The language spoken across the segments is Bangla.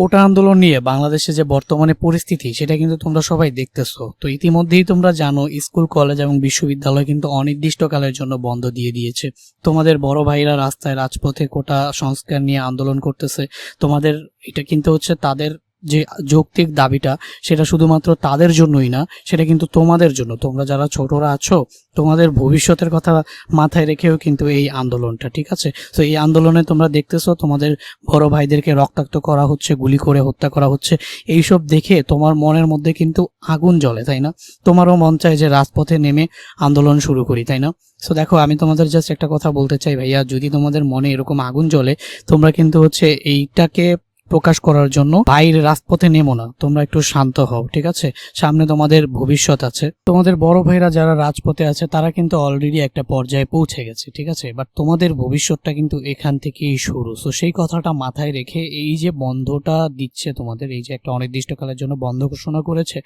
কোটা আন্দোলন নিয়ে বাংলাদেশে যে বর্তমানে পরিস্থিতি সেটা কিন্তু তোমরা সবাই দেখতেছো। তো ইতিমধ্যেই তোমরা জানো স্কুল কলেজ এবং বিশ্ববিদ্যালয় কিন্তু অনির্দিষ্টকালের জন্য বন্ধ দিয়ে দিয়েছে। তোমাদের বড় ভাইরা রাস্তায় রাজপথে কোটা সংস্কার নিয়ে আন্দোলন করতেছে। তোমাদের এটা কিন্তু হচ্ছে তাদের যে যৌক্তিক দাবিটা, সেটা শুধুমাত্র তাদের জন্যই না, সেটা কিন্তু তোমাদের জন্য। তোমরা যারা ছোটরা আছো, তোমাদের ভবিষ্যতের কথা মাথায় রেখেও কিন্তু এই আন্দোলনটা, ঠিক আছে? তো এই আন্দোলনে তোমরা দেখতেছো তোমাদের বড় ভাইদেরকে রক্তাক্ত করা হচ্ছে, গুলি করে হত্যা করা হচ্ছে। এইসব দেখে তোমার মনের মধ্যে কিন্তু আগুন জ্বলে, তাই না? তোমারও মন চায় যে রাজপথে নেমে আন্দোলন শুরু করি, তাই না? সো দেখো, আমি তোমাদের জাস্ট একটা কথা বলতে চাই ভাইয়া, যদি তোমাদের মনে এরকম আগুন জ্বলে, তোমরা কিন্তু হচ্ছে এইটাকে প্রকাশ করার জন্য বাইরে রাজপথে নেমো না। তোমরা একটু শান্ত হও, ঠিক আছে? সামনে তোমাদের ভবিষ্যৎ আছে। তোমাদের বড় ভাইরা যারা রাজপথে আছে তারা কিন্তু অলরেডি একটা পর্যায়ে পৌঁছে গেছে, ঠিক আছে? বাট তোমাদের ভবিষ্যৎটা কিন্তু এখান থেকেই শুরু। সো সেই কথাটা মাথায় রেখে এই যে বন্ধটা দিচ্ছে তোমাদের, এই যে একটা অনির্দিষ্টকালের জন্য বন্ধ ঘোষণা করেছে,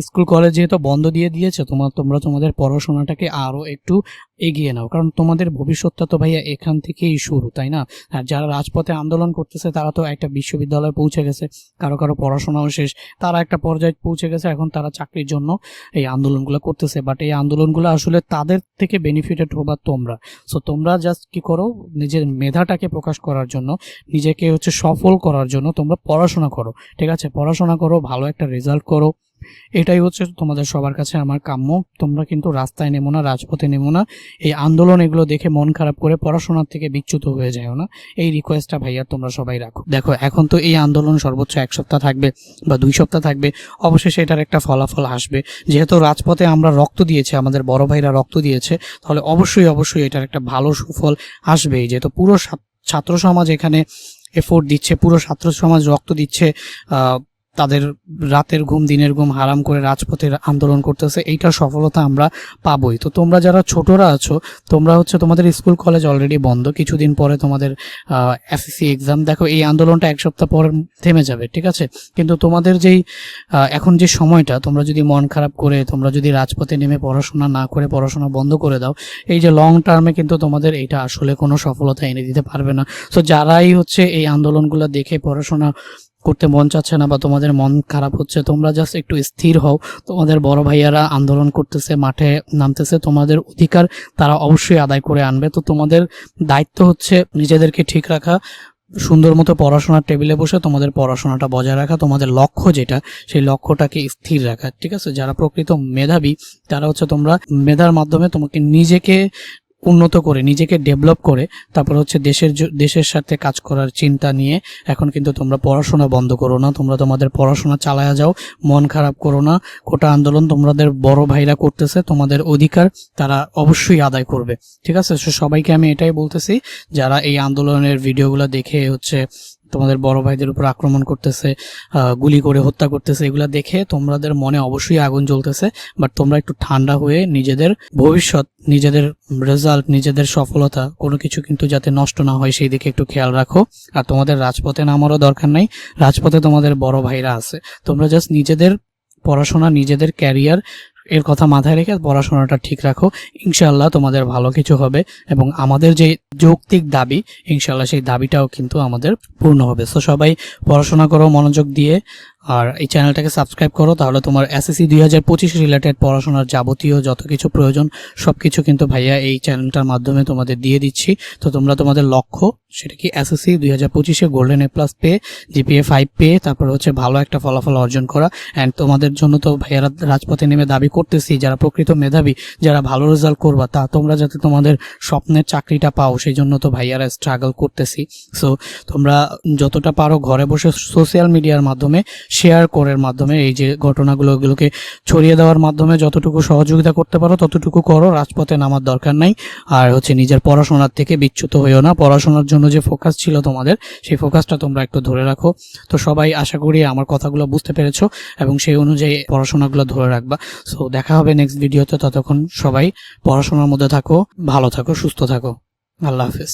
স্কুল কলেজ যেহেতু বন্ধ দিয়ে দিয়েছে, তোমরা তোমাদের পড়াশোনাটাকে আরো একটু এগিয়ে নাও, কারণ তোমাদের ভবিষ্যৎটা তো ভাইয়া এখান থেকেই শুরু, তাই না? আর যারা রাজপথে আন্দোলন করতেছে তারা তো একটা বিশ্ববিদ্যালয়ে পৌঁছে গেছে, কারো কারো পড়াশোনাও শেষ, তারা একটা পর্যায়ে পৌঁছে গেছে, এখন তারা চাকরির জন্য এই আন্দোলনগুলো করতেছে। বাট এই আন্দোলনগুলো আসলে তাদের থেকে বেনিফিটেড হবা তোমরা। সো তোমরা জাস্ট কি করো, নিজের মেধাটাকে প্রকাশ করার জন্য, নিজেকে হচ্ছে সফল করার জন্য তোমরা পড়াশোনা করো, ঠিক আছে? পড়াশোনা করো, ভালো একটা রেজাল্ট করো। এটাই হচ্ছে তোমাদের সবার কাছে আমার কাম্য। তোমরা কিন্তু রাস্তায় নেমো না, রাজপথে নেমো না, এই আন্দোলন এগুলো দেখে মন খারাপ করে পড়াশোনার থেকে বিচ্যুত হয়ে যাও না। এই রিকোয়েস্টটা ভাইয়া তোমরা সবাই রাখো। দেখো, এখন তো এই আন্দোলন সর্বোচ্চ 1 সপ্তাহ থাকবে বা 2 সপ্তাহ থাকবে, অবশেষে এটার একটা ফলাফল আসবে। যেহেতু রাজপথে আমরা রক্ত দিয়েছি, আমাদের বড় ভাইরা রক্ত দিয়েছে, তাহলে অবশ্যই এটার একটা ভালো সুফল আসবে। যেহেতু পুরো ছাত্র সমাজ এখানে এফোর্ট দিচ্ছে, পুরো ছাত্র সমাজ রক্ত দিচ্ছে, তাদের রাতের ঘুম দিনের ঘুম হারাম করে রাজপথের আন্দোলন করতেছে, এইটার সফলতা আমরা পাবোই। তো তোমরা যারা ছোটরা আছো, তোমরা হচ্ছে তোমাদের স্কুল কলেজ অলরেডি বন্ধ, কিছুদিন পরে তোমাদের এসএসসি এক্সাম। দেখো, এই আন্দোলনটা 1 সপ্তাহ পর থেমে যাবে, ঠিক আছে? কিন্তু তোমাদের যেই এখন যে সময়টা, তোমরা যদি মন খারাপ করে তোমরা যদি রাজপথে নেমে পড়াশোনা না করে পড়াশোনা বন্ধ করে দাও, এই যে লং টার্মে কিন্তু তোমাদের এইটা আসলে কোনো সফলতা এনে দিতে পারবে না। সো যারাই হচ্ছে এই আন্দোলনগুলো দেখে পড়াশোনা করতে মন চাচ্ছে না বা তোমাদের মন খারাপ হচ্ছে, তোমরা জাস্ট একটু স্থির হও। তোমাদের বড় ভাইয়ারা আন্দোলন করতেছে, মাঠে নামতেছে, তোমাদের অধিকার তারা অবশ্যই আদায় করে আনবে। তো তোমাদের দায়িত্ব হচ্ছে নিজেদেরকে ঠিক রাখা, সুন্দর মতো পড়াশোনার টেবিলে বসে তোমাদের পড়াশোনাটা বজায় রাখা, তোমাদের লক্ষ্য যেটা সেই লক্ষ্যটাকে স্থির রাখা, ঠিক আছে? যারা প্রকৃত মেধাবী তারা হচ্ছে তোমরা মেধার মাধ্যমে তোমাকে নিজেকে উন্নত করে, নিজেকে ডেভেলপ করে তারপর হচ্ছে দেশের সাথে কাজ করার চিন্তা নিয়ে এখন কিন্তু তোমরা পড়াশোনা বন্ধ করো না, তোমরা তোমাদের পড়াশোনা চালায়া যাও, মন খারাপ করো না। কোটা আন্দোলন তোমাদের বড় ভাইরা করতেছে, তোমাদের অধিকার তারা অবশ্যই আদায় করবে, ঠিক আছে? সবাইকে আমি এটাই বলতেছি, যারা এই আন্দোলনের ভিডিওগুলো দেখে হচ্ছে তোমাদের বড় ভাইদের উপর আক্রমণ করতেছে, গুলি করে হত্যা করতেছে, এগুলা দেখে তোমাদের মনে অবশ্যই আগুন জ্বলতেছে। বাট তোমরা একটু ঠান্ডা হয়ে নিজেদের ভবিষ্যৎ, নিজেদের রেজাল্ট, নিজেদের সফলতা কোনো কিছু কিন্তু যাতে নষ্ট না হয় সেই দিকে একটু খেয়াল রাখো। আর তোমাদের রাজপথে নামারও দরকার নাই, রাজপথে তোমাদের বড় ভাইরা আছে। তোমরা জাস্ট নিজেদের পড়াশোনা, নিজেদের ক্যারিয়ার এর কথা মাথায় রেখে পড়াশোনাটা ঠিক রাখো। ইনশাআল্লাহ তোমাদের ভালো কিছু হবে এবং আমাদের যে যৌক্তিক দাবি, ইনশাআল্লাহ সেই দাবিটাও কিন্তু আমাদের পূর্ণ হবে। সো সবাই পড়াশোনা করো মনোযোগ দিয়ে, আর এই চ্যানেলটাকে সাবস্ক্রাইব করো, তাহলে তোমার এসএসসি 2025 রিলেটেড পড়াশোনার যাবতীয় যত কিছু প্রয়োজন সবকিছু কিন্তু ভাইয়া এই চ্যানেলটার মাধ্যমে তোমাদের দিয়ে দিচ্ছি। তো তোমরা তোমাদের লক্ষ্য, সেটা কি এসএসসি 2025-এ গোল্ডেন A+ পেয়ে, জিপিএ 5 পেয়ে তারপর হচ্ছে ভালো একটা ফলাফল অর্জন করা। অ্যান্ড তোমাদের জন্য তো ভাইয়ারা রাজপথে নেমে দাবি করতেছি, যারা প্রকৃত মেধাবী, যারা ভালো রেজাল্ট করবা, তা তোমরা যাতে তোমাদের স্বপ্নের চাকরিটা পাও সেই জন্য তো ভাইয়ারা স্ট্রাগল করতেছি। সো তোমরা যতটা পারো ঘরে বসে সোশ্যাল মিডিয়ার মাধ্যমে শেয়ার করার মাধ্যমে, এই যে ঘটনাগুলোকে ছড়িয়ে দেওয়ার মাধ্যমে যতটুকু সহযোগিতা করতে পারো ততটুকু করো। রাজপথে নামার দরকার নাই। আর হচ্ছে নিজের পড়াশোনার থেকে বিচ্যুত হইও না। পড়াশোনার জন্য যে ফোকাস ছিল তোমাদের, সেই ফোকাসটা তোমরা একটু ধরে রাখো। তো সবাই আশা করি আমার কথাগুলো বুঝতে পেরেছো এবং সেই অনুযায়ী পড়াশোনাগুলো ধরে রাখবা। সো দেখা হবে নেক্সট ভিডিওতে। ততক্ষণ সবাই পড়াশোনার মধ্যে থাকো, ভালো থাকো, সুস্থ থাকো। আল্লাহ হাফেজ।